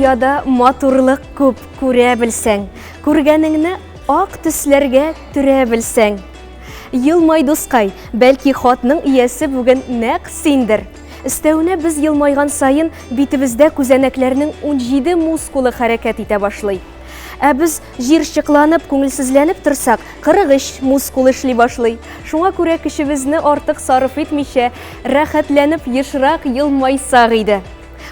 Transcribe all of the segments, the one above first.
Дөньяда матурлык күп күрә белсәң, күргәнеңне ак төсләргә төрә белсәң. Елмай дускай, бәлки хатның иясе бүген нәкъ синдер. Өстәвенә без елмайган сайын битебездә күзәнәкләрнең 17 мускулы хәрәкәт итә башлый. Ә без җирчыкланып, күңелсезләнеп торсак, 43 мускул эшли башлый. Шуңа күрә кешебезне артык сарыф итмичә, рәхәтләнеп ешрак елмайсак иде.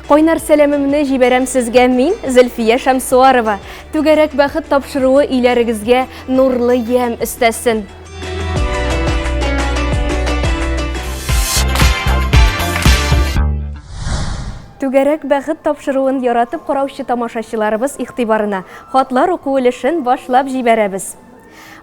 Кайнар сәламемне җибәрәм сезгә мин, Зөлфия Шәмсуарова. Түгәрәк бәхет тапшыруы иләрегезгә нурлы ям өстәсен. Түгәрәк бәхет тапшыруын яратып караучы тамашачыларыбыз игътибарына хатлар уку өлешен башлап җибәрәбез.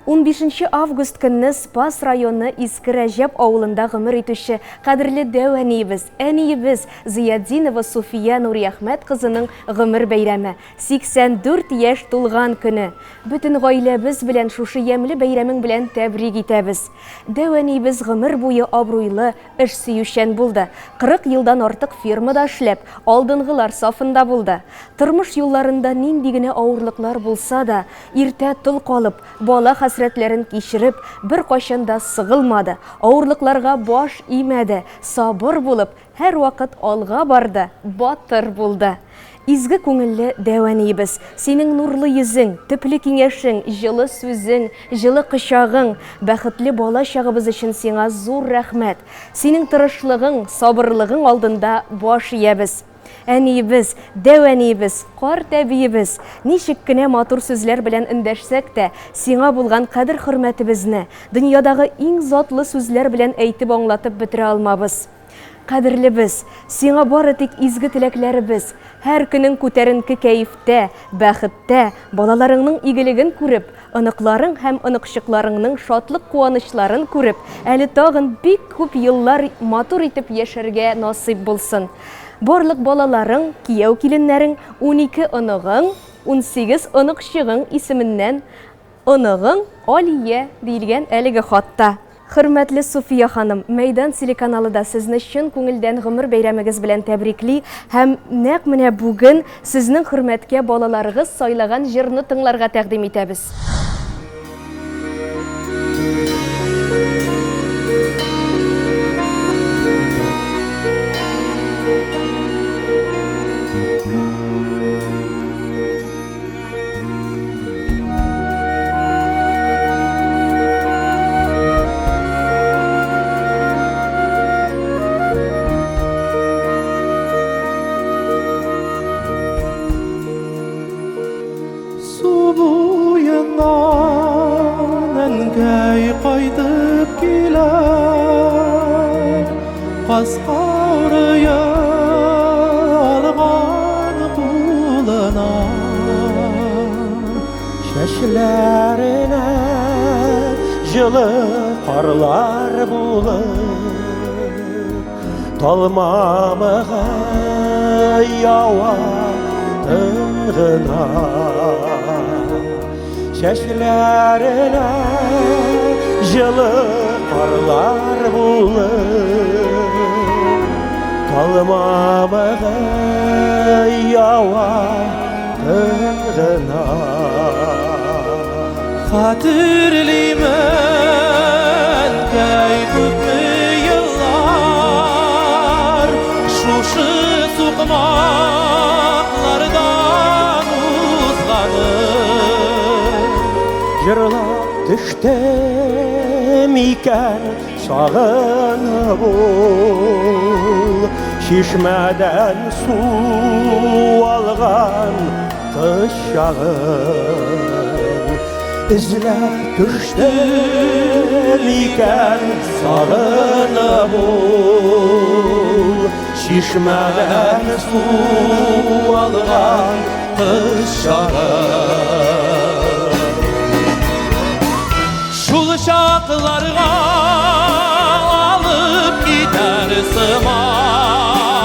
15 август көнне Спас районы Иске Рәҗәп авылында гомер итүче кадерле дәвәниебез, әниебез Зияддинова Суфия Нуриәхмәт кызының гомер бәйрәме, 84 яшь тулган көне. Бөтен гаиләбез белән шушы ямьле бәйрәмең белән тәбрик итәбез. Дәвәниебез гомер буе абруйлы, эш сөючән булды. 40 елдан артык фирмада эшләп, алдынгылар сафында булды. Тормыш юлларында нинди генә авырлыклар булса да, иртә тол калып, бала хәсрәтләрен кичереп, бер кайчанда сыгылмады, авырлыкларга баш имәде, сабыр булып, һәр вакыт алга барды, батыр булды. Изге күңелле дәвәниебез, синең нурлы йөзең, төпле киңәшең, җылы сүзең, җылы кочагың, бәхетле бала чагыбыз өчен сиңа зур рәхмәт. Синең тырышлыгың, сабырлыгың алдында баш иябез. Әниебез, дәвәниебез, карт әбиебез, ничек кенә матур сүзләр белән эндәшсәк тә, сиңа булган кадер-хөрмәтебезне дөньядагы иң затлы сүзләр белән әйтеп аңлатып бетерә алмабыз. Кадерлебез, сиңа бары тик изге теләкләребез, һәр көнең күтәренке кәефтә, бәхеттә, балаларыңның игелеген күреп, оныкларың һәм оныкчыкларыңның шатлык куанычларын күреп, әле тагын бик күп еллар матур итеп яшәргә насыйп булсын. Барлык балаларың, кияү киленнәрең, 12 оныгың, 18 оныкчыгың исеменнән оныгың Алия диелгән әлеге хатта. Хөрмәтле Суфия ханым, Мәйдан телеканалы да сезне чын күңелдән гомер бәйрәмегез белән тәбрикли һәм нәкъ менә бүген сезнең хөрмәткә балаларыгыз сайлаган җырны тыңларга тәкъдим итәбез. Кайтып килә, каскарыя алган кулына, чәчләренә җылы карлар булып, талмамыга ява тынгына, чәчләренә җылы карлар булып, талмамыга ява тынгына. Хәтерлимен күпме еллар, шушы сукмаклардан узганып, җырлап төштем икән сагынып ул, чишмәдән су алган кыз чагын. Эзләп төштем икән сагынып ул, чишмәдән су алган кыз чагын. Шул чакларга алып китәр сыман,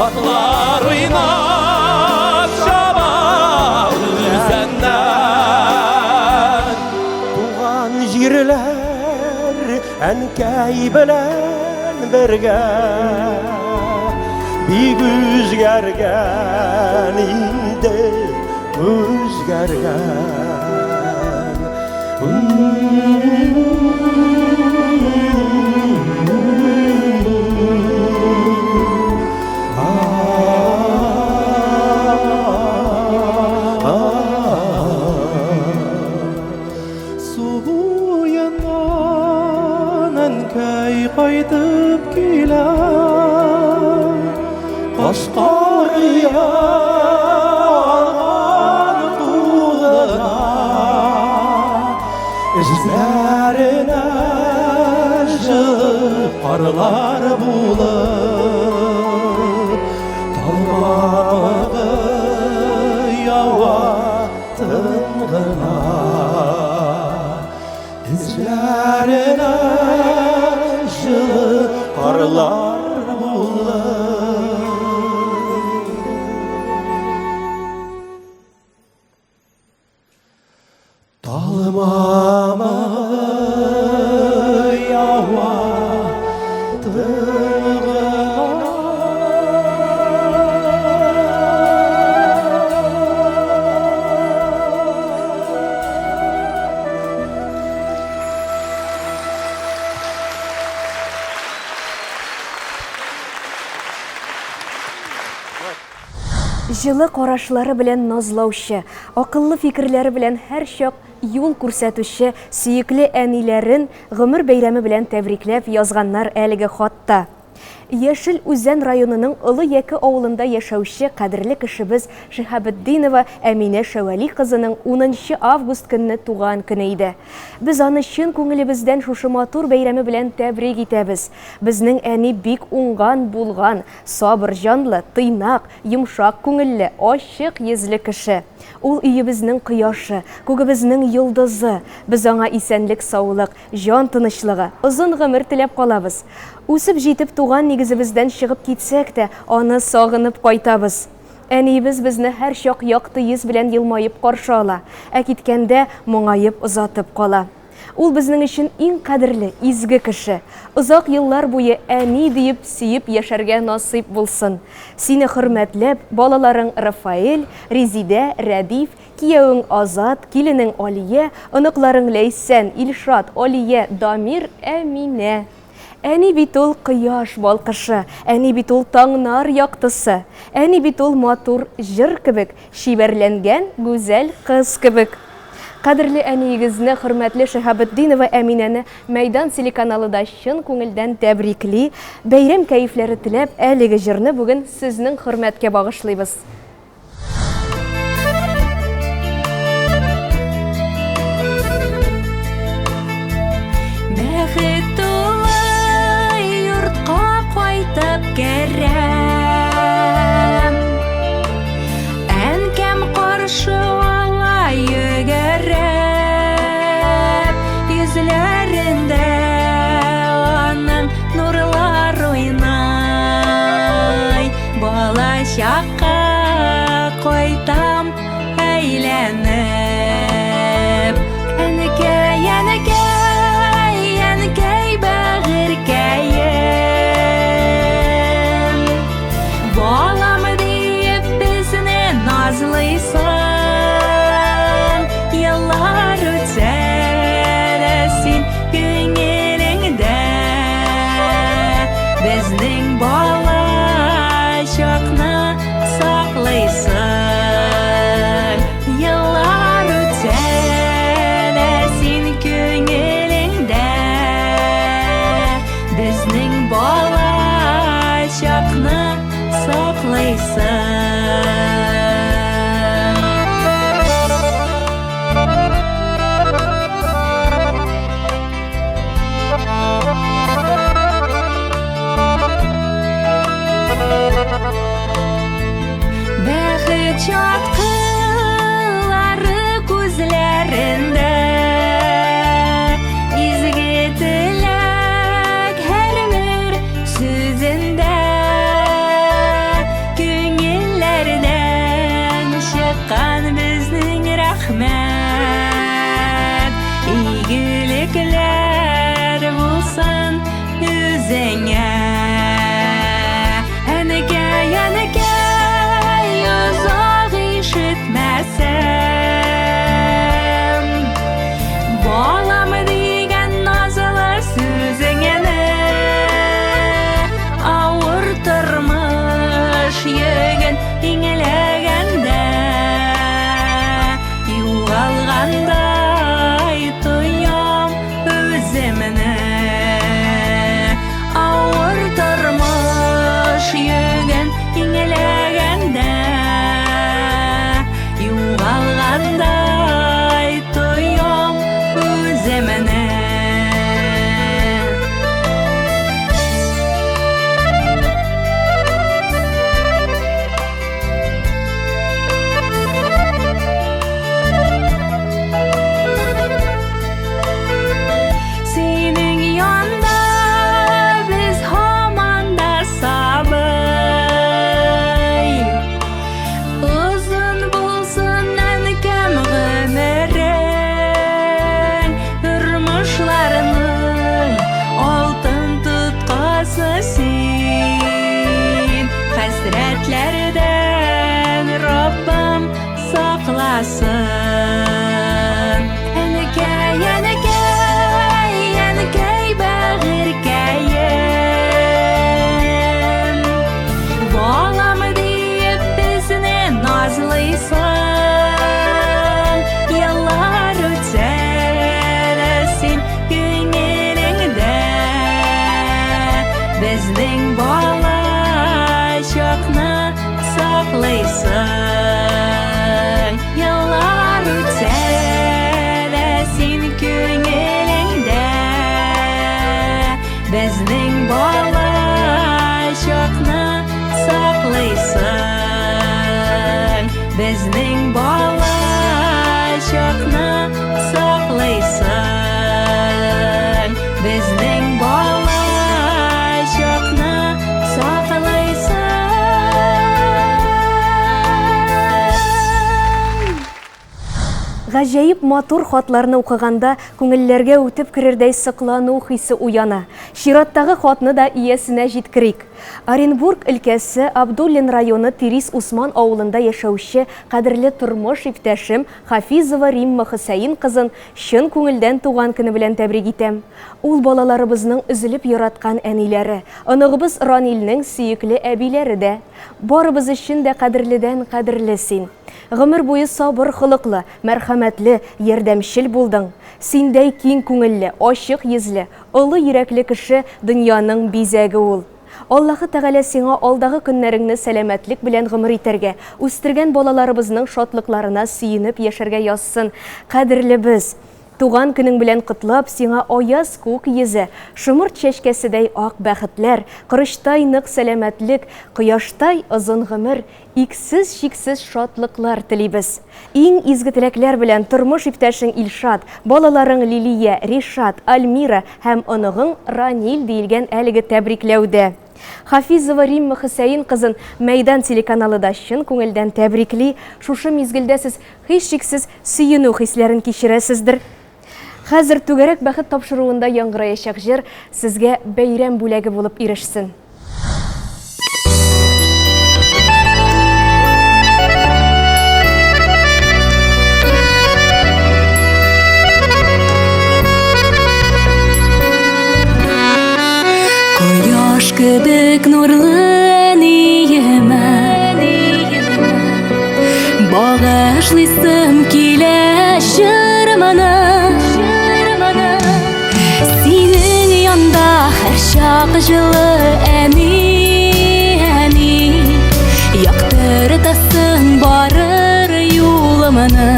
атлар уйнап чаба үзәннән. Туган җирләр әнкәй белән бергә, бик үзгәргән инде, Суяннан әнкәй кайтып килә, Кашкария тугына, Эзләренә карлар булып, Талмагы ява тынгына, Эзләренә карлар булып. Талмамы ява тынгына. Жылы карашлары белән назлаучы, акыллы фикерләре белән һәр чак юл күрсәтүче сөекле әниләрен гомер бәйрәме белән тәбрикләп язганнар әлеге хатта. Яшел Үзән районының Олы Яке авылында яшәүче кадерле кешебез Шиһабетдинова Әминә Шәвәли кызының 10 август көнне туган көне иде. Без аны чын күңелебездән шушы матур бәйрәме белән тәбрик итәбез. Безнең әни бик уңган булган, сабыр җанлы, тыйнак, йомшак күңелле, ачык йөзле кеше. Ул өебезнең кояшы, күгебезнең йолдызы. Без аңа исәнлек, саулык, җан тынычлыгы, озын гомер теләп калабыз. Үсеп җитеп туган нигезебездән чыгып китсәк тә, аны сагынып кайтабыз. Әниебез безне һәр чак якты йөз белән елмаеп каршы ала, ә киткәндә моңаеп озатып кала. Ул безнең өчен иң кадерле, изге кеше. Озак еллар буе әни диеп сөеп яшәргә насыйп булсын. Сине хөрмәтләп, балаларың Рафаэль, Резидә, Рәдиф, киявең Азат, киленең Алия, оныкларың Ләйсән, Илшат, Алия, Дамир, Әминә. Әни бит ул кояш балкышы, әни бит ул таңнар яктысы, әни бит ул матур җыр кебек, шибәрләнгән гүзәл кыз кебек. Кадерле әниегезне, хөрмәтле Шиһабетдинова Әминәне Мәйдан телеканалында чын күңелдән тәбрикли, бәйрәм кәефләре теләп, әлеге җырны бүген сезнең хөрмәткә багышлыйбыз. Кәрәм әнкәм каршы ала йөгереп, йөзләрендә аның нурлар уйнай. Балачакка кайтам әйләнеп, әнкәй, әнкәй, әнкәй бәгыркәем. Назлыйсың, еллар үтсә дә син күңелеңдә, безнең балачакны саклыйсың. Еллар үтсә дә син күңелеңдә, безнең балачакны саклыйсың. Бәхет чаткылары күзләрендә, изге теләк һәр сүзендә, күңелләрдән чыккан безнең рәхмәт. Игелекләр булсын үзеңә, әнкәй, иңелегенде югалгандай тоям өземне ауыр тормыш йөген иңелегенде югалгандай тоям өземне Хәсрәтләрдән Раббым сакласын. Әнекәй, бәгыркәем, балам диеп безне назлыйсың. Еллар үтсә дә син күңелеңдә безнең бала чакны саклыйсың. Еллар үтсә дә син күңелеңдә безнең бала чакны саклыйсың. Безнең бала чакны саклыйсың. Безнең бала чакны саклыйсың. Гаҗәеп матур хатларны укыганда күңелләргә үтеп керердәй сыклану хисе уяна. Чираттагы хатны да иясенә җиткерик. Оренбург өлкәсе Абдуллин районы Тирис Усман авылында яшәүче кадерле тормыш иптәшем Хафизова Римма Хөсәен кызын чын күңелдән туган көне белән тәбрик итәм. Ул балаларыбызның үзелеп яраткан әниләре, оныгыбыз Ранилнең сөекле әбиләре дә. Барыбыз өчен дә кадерледән кадерле син. Гомер буе сабыр хылыклы, мәрхәмәтле, ярдәмчел булдың. Синдәй киң күңелле, ачык йөзле, олы йөрәкле кеше дөньяның бизәге ул. Аллаһы Тәгалә сиңа алдагы көннәреңне сәламәтлек белән гомер итәргә, үстергән балаларыбызның шатлыкларына сөенеп яшәргә язсын. Кадерлебез, туган көнең белән котлап, сиңа аяз күк йөзе, шымырт чәчкәседәй ак бәхетләр, кырыштай нык сәламәтлек, кояштай озын гомер, иксез чиксез шатлыклар телибез. Иң изге теләкләр белән тормыш иптәшең Илшат, балаларың Лилия, Ришат, Альмира һәм оныгың Ранил диелгән әлеге тәбрикләүдә. Хафизова Римма Хөсәен кызын Мәйдан телеканалы да чын күңелдән тәбрикли. Шушы мизгелдә сез һичшиксез сөенү хисләрен кичерәсездер. Хәзер түгәрәк бәхет тапшыруында яңгыраячак җыр сезгә бәйрәм бүләге булып ирешсен. Кояш кебек нурлы ниемә, багышлыйсым килә җырманы. Синең янда һәр чак җылы әни, яктыртасың барыр юлымны.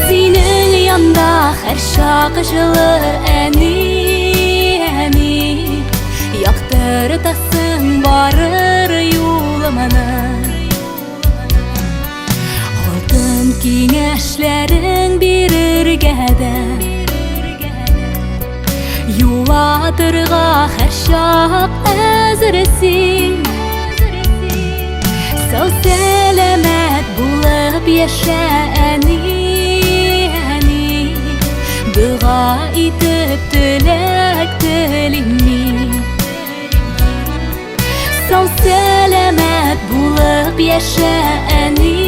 Синең янда һәр чак җылы әни, яктыртасың барыр юлымны. Алтын киңәшләрең бирергә дә, юлатырга һәр чак әзерсең. Сау сәламәт булып яшә әни, дуга итеп теләк телим мин. Сау сәламәт булып яшә әни,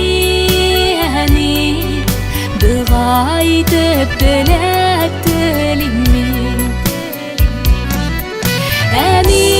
дуга итеп теләк телим мин. Әни,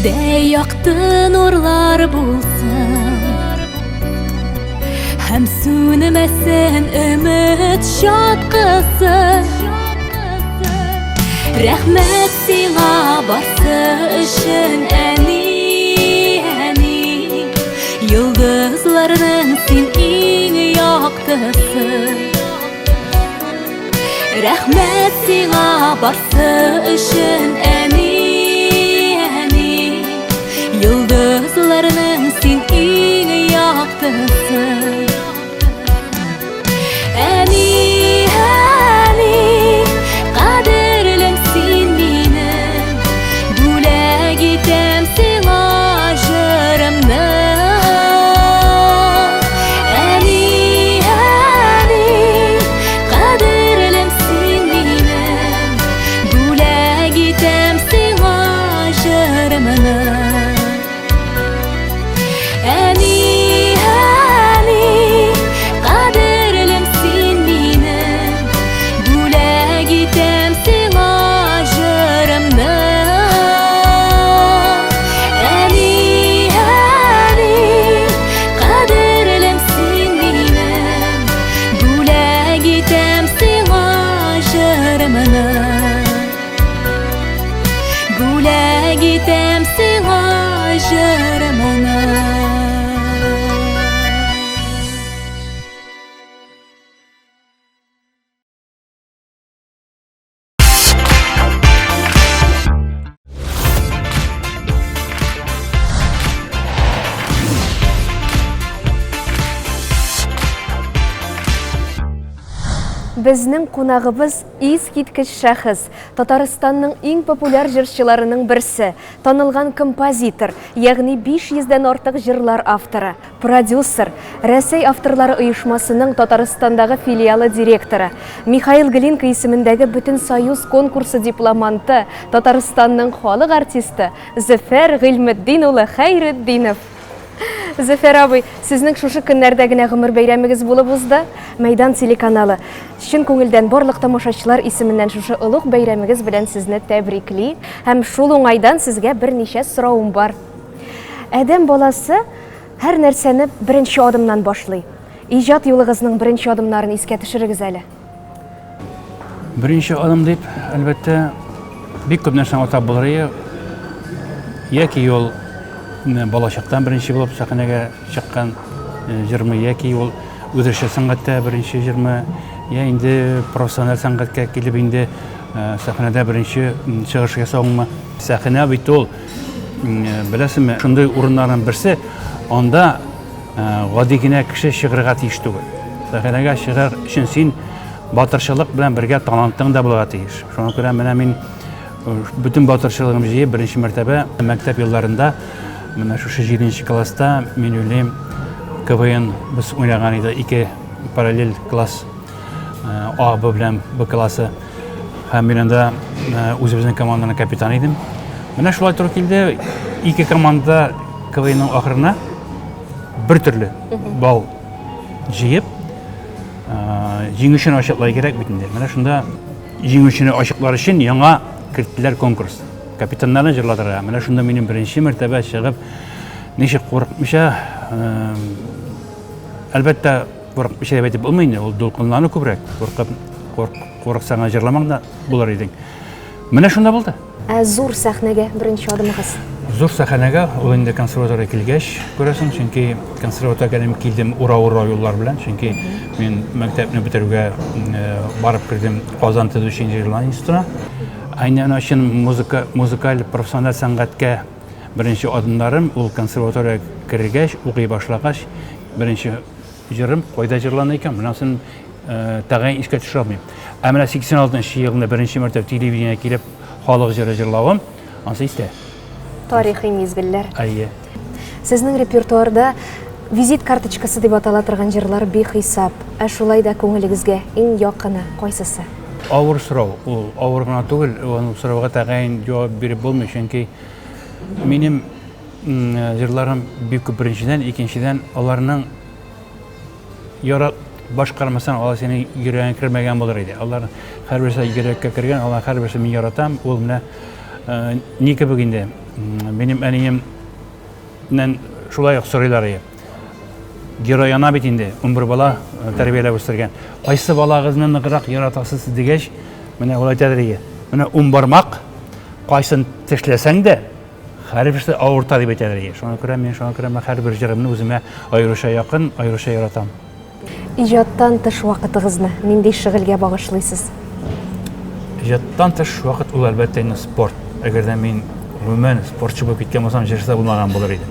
Дәй яқты нурлар булсын Һәм сүнмәсен өмет чаткысы Рәхмәт сиңа барсы өчен әни, әни Йолдызларның син иң яктысы Рәхмәт сиңа барсы өчен әни, әни Йолдызларның син иң яктысы Әни, әни Кадерлем син минем Бүләк итәм сиңа җырымны Әни, әни Кадерлем син минем Бүләк итәм сиңа җырымны Әни, әни Кадерлем син минем Бүләк итәм сиңа җырымны Әни, әни Кадерлем син минем Бүләк итәм сиңа җырымны Бүләк итәм сиңа җырымны Безнең кунагыбыз искиткеч шәхес, Татарстанның иң популяр җырчыларының берсе, танылган композитор, ягъни 500дән артык җырлар авторы, продюсер, Рәсәй авторлары оешмасының Татарстандагы филиалы директоры, Михаил Глинка исемендәге Бөтен Союз конкурсы дипломанты, Татарстанның халык артисты Зөфәр Гыйльметдин улы Хәйретдинов. Зөфәр абый, сезнең шушы көннәрдә генә гомер бәйрәмегез булып узды. Мәйдан телеканалы чын күңелдән барлык тамашачылар исеменнән шушы олуг бәйрәмегез белән сезне тәбрикли һәм шул уңайдан сезгә берничә соравым бар. Адәм баласы һәр нәрсәне беренче адымнан башлый. Иҗат юлыгызның беренче адымнарын искә төшерегез әле. Беренче адым дип, әлбәттә, бик күп нәрсә атап булыр. Яки ул балачактан беренче булып сәхнәгә чыккан җырмы, яки ул үзешчә сәнгатьтә беренче җырмы, я инде профессиональ сәнгатькә килеп инде сәхнәдә беренче чыгыш ясауңмы. Сәхнә бит ул, беләсезме, шундый урыннарның берсе, анда гади генә кеше чыгарга тиеш түгел. Сәхнәгә чыгар өчен син батырчылык белән бергә талантың да булырга тиеш. Шуңа күрә менә мин бүтән батырчылыгымны җыеп беренче мәртәбә мәктәп елларында менә шушы 7нче класста мин уйлыйм КВН без уйнаган иде, 2 параллель класс А белән Б классы. Һәм мин анда үзебезнең команданың капитаны идем. Менә шулай туры килде, 2 команда КВНның ахырына бер төрле бал җыеп җиңүчене ачыклай кирәк бит инде. Менә шунда җиңүчене ачыклар өчен яңа керттеләр конкурс. Капитаннарны җырладыра. Менә шунда минем беренче мәртәбә чыгып, ничек курыкмыйча, әлбәттә курыкмыйча дип әйтеп булмый инде, ул дулкынлану күбрәк. Курыксаң җырламаң да булыр идең. Менә шунда булды. Зур сәхнәгә беренче адымыгыз. Зур сәхнәгә ул инде консерватория килгәч күрәсең, чөнки консерваториягә килдем ура-ура юллар белән, чөнки мин мәктәпне бетергә барып кирдем Казан төзүче инженерлар институтына. Aynen için muzikal profesyonel səngatkə birinci adımlarım ol konservatoriya kirgəş, oxuy başlagaç birinci җырым кайда җырлана икән, монысын тәгаен искә төшермим. Әмма 86 елында беренче мәртәбә телевидениегә килеп халык җыры җырлавым, ансы истә. Тарихи мизгелләр. Әйе. Сезнең репертуарда визит карточкасы дип атала торган җырлар бихисап. Ә шулай да күңелегезгә иң якыны кайсысы? Авыр сорау. Ул авыр гына түгел, ул сорауга тәгаен җавап биреп булмый, чөнки минем җырларым бик күп беренчедән, икенчедән аларның ярат башкармасаң алар синең йөрәгеңә кермәгән булыр иде. Алар һәрберсе йөрәккә кергән, алар һәрберсе мин яратам, ул менә ни кебек инде. Минем әниемнән шулай ук сорыйлар иде. Герой ана бит инде, 11 бала тәрбияләп үстергән. Кайсы балагызны ныграк яратасыз дигәч, менә ул әйтәдер иде. Менә 10 бармак, кайсын тешләсәң дә, һәрберсе авырта дип әйтәдер иде. Шуңа күрә һәрбер җырымны үземә аеруча якын, аеруча яратам. Иҗаттан тыш вакытыгызны нинди шөгыльгә багышлыйсыз? Иҗаттан тыш вакыт ул әлбәттә инде спорт. Әгәр дә мин гомумән спортчы булып киткән булсам, җырчы булмаган булыр иде.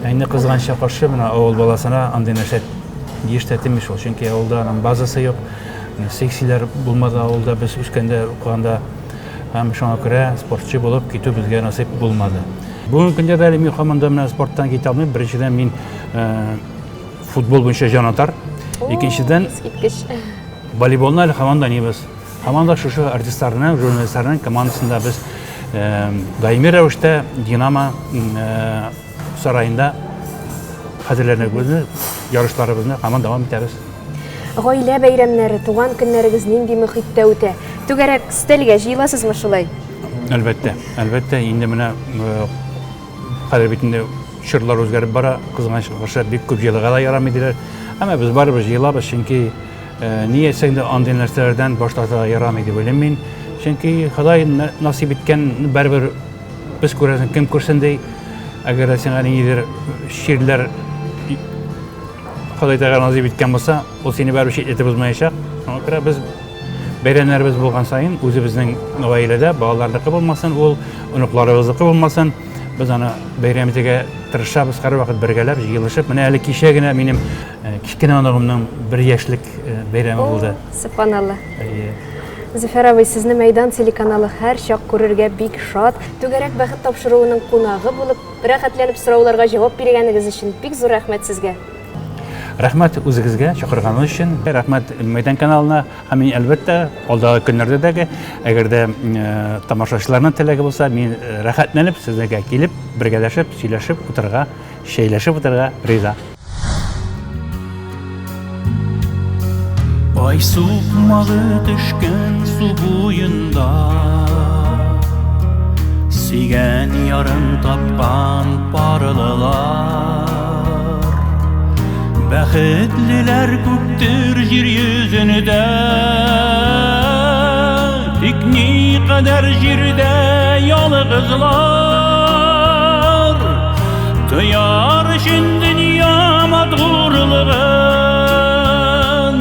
Әйне кызганча каршы менә авыл баласына андый нәрсә ништәтмиш ул, чөнки авылда аның базасы юк. Сексиләр булмады авылда без үскәндә укыганда, һәм шуңа күрә спортчы булып китү безгә насыйп булмады. Бүгенге көндә дә мин һаман да менә спорттан китә алмыйм. Беренчедән мин футбол буенча җанатар. Икенчедән волейболны әле һаман да нибез. Һаман да шушы артистларның, журналистларның командасында без даими рәвештә Динамо сарайында хәзерләнәбез, ярышларыбызны һаман дәвам итәбез. Гаилә бәйрәмнәре, туган көннәрегез нинди мөхиттә үтә? Түгәрәк стильгә җыеласызмы шулай? Әлбәттә, инде менә хәзер бит инде чырлар үзгәреп бара, кызганычка бик күп җыелырга да ярамый диләр. Әмма без барыбыз җыелабыз, чөнки ни әйтсәң дә андый нәрсәләрдән баш тартырга ярамый дип уйлыйм мин. Чөнки Ходай насыйп иткән барыбер без күрәсен кем күрсен ди. Әгәр сиңа ниндидер ширләр Ходай тәгалә насыйп иткән булса, ул сине барыбер шитлетеп узмаячак. Шуңа күрә без бәйрәмнәребез булган саен үзебезнең гаиләдә балаларныкы булмасын, ул оныкларыбызныкы булмасын, без аны бәйрәм итәргә тырышабыз, һәрвакыт бергәләп, җыелышып. Менә әле кичә генә минем кичкенә анагымның 1 яшьлек бәйрәме булды. Субханалла. Зөфәр абый, сезне Мәйдан телеканалы һәр чак күрергә бик шат. Түгәрәк бәхет тапшыруының кунагы булып, рәхәтләнеп сорауларга җавап биргәнегез өчен бик зур рәхмәт сезгә. Рәхмәт үзегезгә чакырганыгыз өчен. Рәхмәт Мәйдан каналына. Һәм мин әлбәттә алдагы көннәрдә дә, әгәр дә тамашачыларның теләге булса, мин рәхәтләнеп сезгә килеп, бергәләшеп, сөйләшеп утырырга, шәйләшеп утырырга риза. Ай сукмагы төшкән су буенда, сөйгән ярын тапкан парлылар. Бәхетлеләр күптер җир йөзендә, тик никадәр җирдә ялгызлар. Тояр өчен дөнья матурлыгын,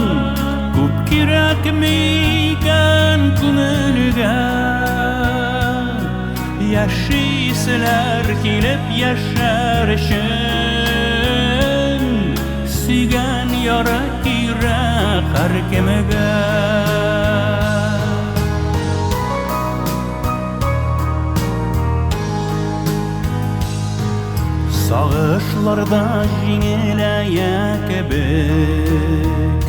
күп кирәкми икән күңелгә. Яшиселәр килеп яшәр өчен, сөйгән яра кирәк һәр кемгә. Сагышларда җиңеләя кебек,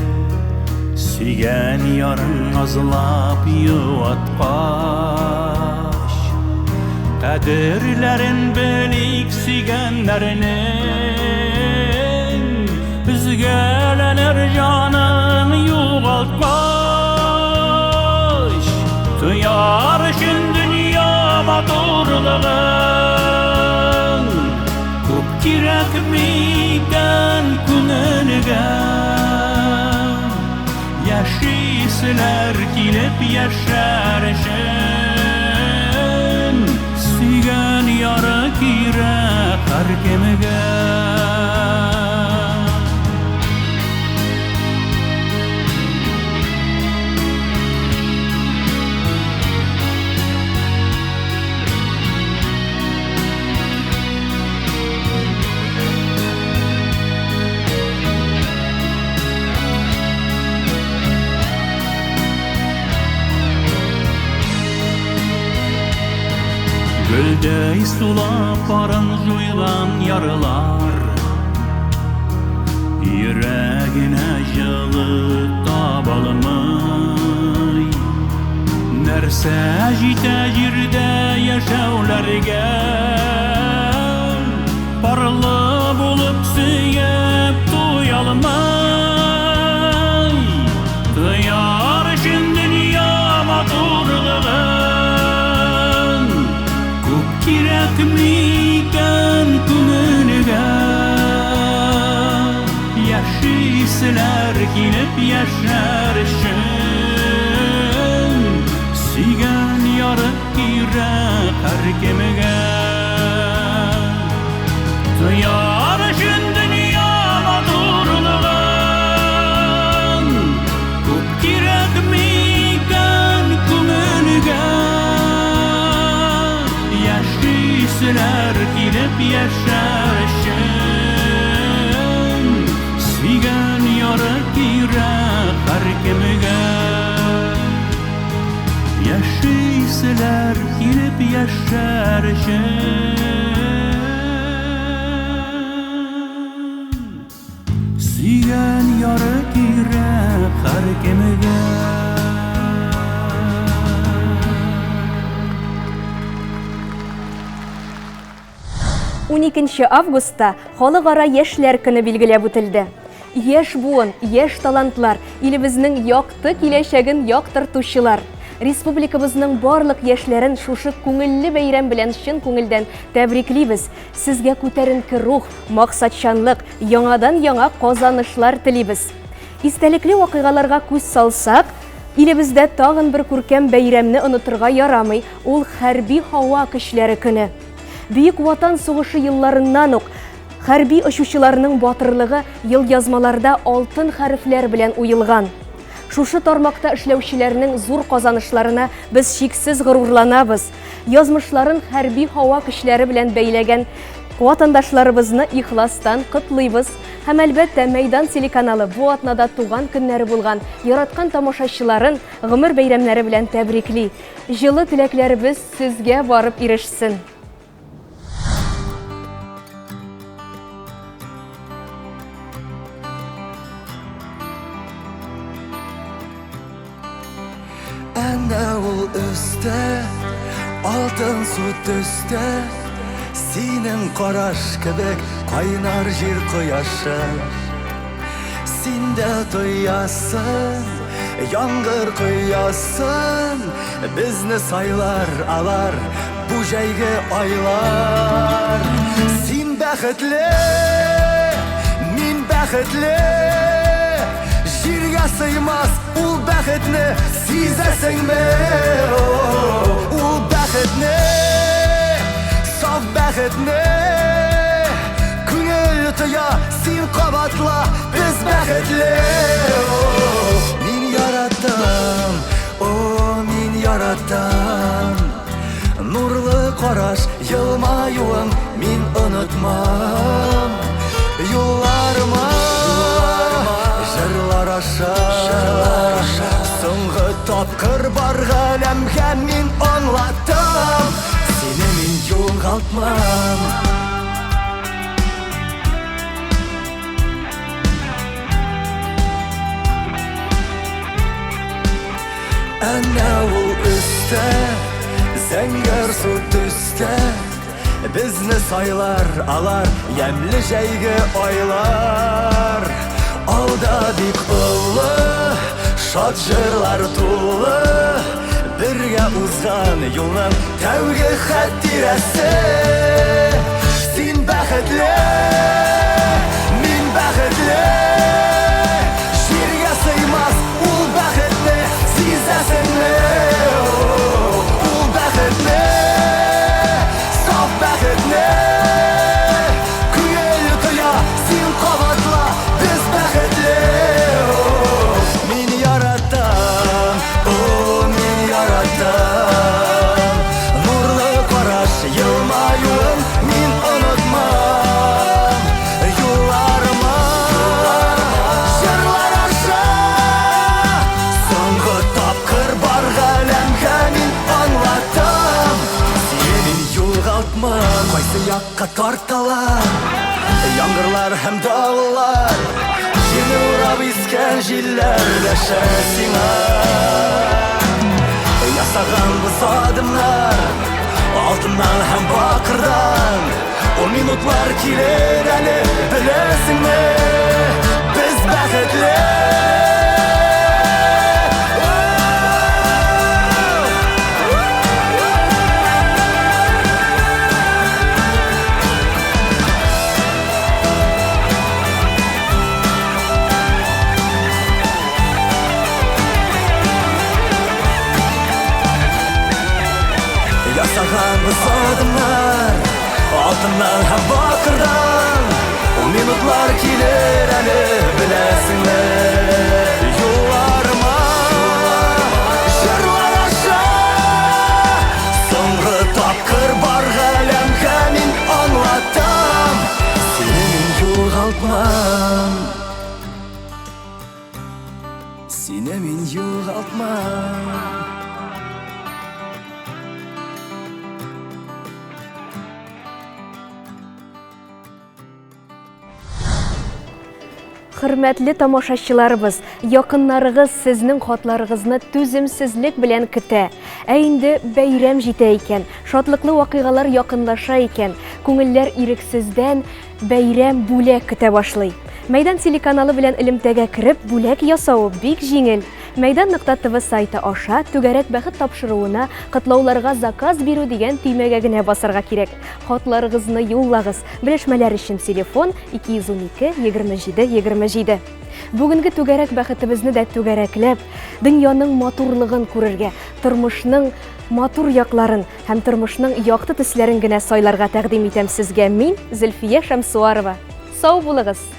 сөйгән ярын азлап юаткач, кадерләрен белик сөйгәннәрнең, үзгәләнер җанын югалтмач. Тояр өчен дөнья матурлыгын, күп кирәкми икән күңелгә. Яшиселәр килеп яшәр өчен, сөйгән яры кирәк һәр кемгә. Гөлдәй сулап барын жуйган ярылар, йөрәгенә җылы табалмый. Нәрсә җитә җирдә яшәүләргә, парлы булып сөеп туялмай. Тояр өчен дөнья матурлыгын, yaşarışın Sigan yarık yürek her kemige Duyarışın dünyama durulğan Kup kirek mikan kumülge Yaşlısılar girip yaşarışın Sigan yarık yürek her kemige Yaşlısılar girip yaşarışın Sigan yarık yürek her kemige 12 августта Халыкара яшьләр көне билгеләп үтелде. Яшь буын, яшь талантлар, илебезнең якты киләчәген яктыртучылар. Республикабызның барлык яшьләрен шушы күңелле бәйрәм белән чын күңелдән тәбриклибез. Сезгә күтәренке рух, максатчанлык, яңадан-яңа казанышлар телибез. Истәлекле вакыйгаларга күз салсак, илебездә тагын бер күркәм бәйрәмне онытырга ярамый, ул хәрби һава көчләре көне. Бөек Ватан сугышы елларыннан ук хәрби очучыларның батырлыгы елъязмаларда алтын хәрефләр белән уелган. Шушы тармакта эшләүчеләрнең зур казанышларына без шиксез горурланабыз. Язмышларын хәрби һава көчләре белән бәйләгән ватандашларыбызны ихластан котлыйбыз. Һәм әлбәттә Мәйдан телеканалы бу атнада туган көннәре булган яраткан тамашачыларын гомер бәйрәмнәре белән тәбрикли. Җылы теләкләребез сезгә барып ирешсен. Әнә ул өстә, алтын су төстә, синең караш кебек кайнар җир кояшы. Син дә тоясың, яңгыр коясың, безне сайлар алар бу җәйге айлар. Син бәхетле, мин бәхетле, җиргә сыймас ул бәхетне сизәсеңме? Ул бәхетне, саф бәхетне, күңел тоя, син кабатла, без бәхетле. Мин яраттым, мин яраттым, нурлы караш, елмаюың мин онытмам. Юлларыма җырлар аша, соңгы тапкыр бар галәмгә мин аңлаттым, сине мин югалтмам. Әнә ул өстә, зәңгәр су төстә, безне сайлар алар ямьле җәйге айлар. Алда бик олы, шат җырлар тулы, бергә узган юлның тәүге хәтирәсе. Син бәхетле, мин бәхетле, җиргә сыймас ул бәхетне сизәсеңме? Ул бәхетне, саф бәхетне, күңел тоя, син кабатла, без бәхетле. Мин яраттым, мин яраттым, нурлы караш, елмаюың мин онытмам. Юлларыма җырлар аша, соңгы тапкыр бар галәмгә мин аңлаттым, сине мин югалтмам. Кайсы якка тарталар яңгырлар һәм давыллар, җирне урап искән җилләр дәшә сиңа. Ясаган адымнар алтыннан һәм бакырдан, ул минутлар килер әле беләсеңме? Без бәхетле. Башлаған біз адымдар алтыннан һәм бақырдан Ул минутлар килер әле беләсең бе Юлларыма жырлар аша Соңғы тапкыр бар галәмгә мин аңлатам Сине мин югалтмам Сине мин югалтмам Хөрмәтле тамашачыларыбыз, якыннарыгыз сезнең хатларыгызны түземсезлек белән көтә. Ә инде бәйрәм җитә икән, шатлыклы вакыйгалар якынлаша икән, күңелләр ирексездән бәйрәм бүләк көтә башлый. Мәйдан телеканалы белән элемтәгә кереп, бүләк ясау бик җиңел. Мәйдан.тв сайты аша түгәрәк бәхет тапшыруына котлауларга заказ бирү дигән төймәгә генә басарга кирәк. Хатларыгызны юллагыз. Белешмәләр өчен телефон 212-27-27. Бүгенге түгәрәк бәхетебезне дә түгәрәкләп, дөньяның матурлыгын күрергә, тормышның матур якларын һәм тормышның якты төсләрен генә сайларга тәкъдим итәм сезгә мин, Зөлфия Шәмсуарова. Сау булыгыз!